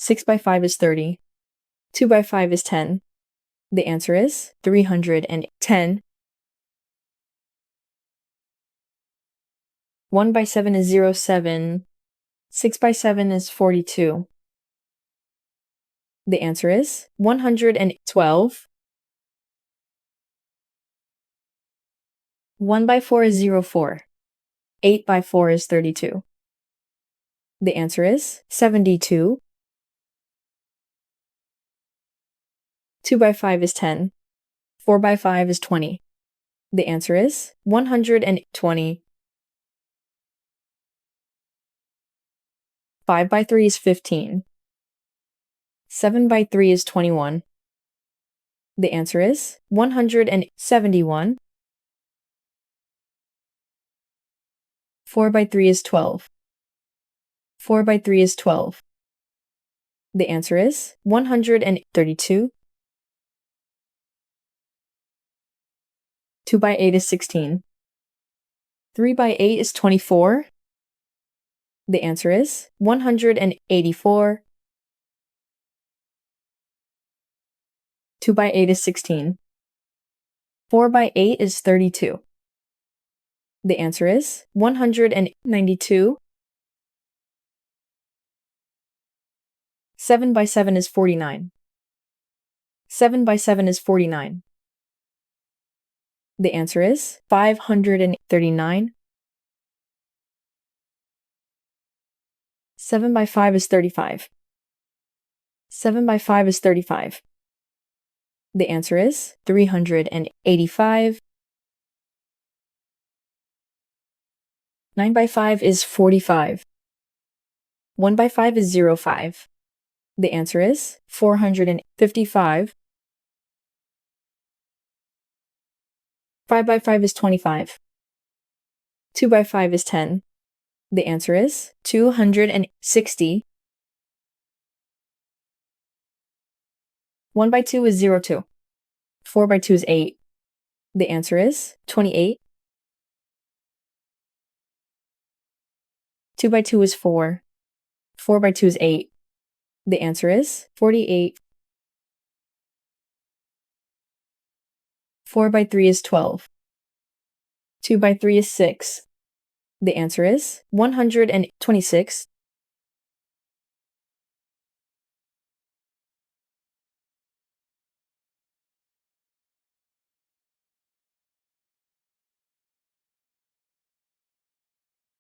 6 by 5 is 30. 2 by 5 is 10. The answer is 310. 1 by 7 is 07. 6 by 7 is 42. The answer is 112. 1 by 4 is 04. 8 by 4 is 32. The answer is 72. 2 by 5 is 10. 4 by 5 is 20. The answer is 120. 5 by 3 is 15. 7 by 3 is 21. The answer is 171. 4 by 3 is 12. 4 by 3 is 12. The answer is 132. 2 by 8 is 16. 3 by 8 is 24. The answer is 184. 2 by 8 is 16. 4 by 8 is 32. The answer is 192. 7 by 7 is 49. 7 by 7 is 49. The answer is 539. 7 by 5 is 35. 7 by 5 is 35. The answer is 385. 9 by 5 is 45. 1 by 5 is 05. The answer is 455. 5 by 5 is 25. 2 by 5 is 10. The answer is 260. 1 by 2 is 02. 4 by 2 is 8. The answer is 28. 2 by 2 is 4. 4 by 2 is 8. The answer is 48. 4 by 3 is 12. 2 by 3 is 6. The answer is 126.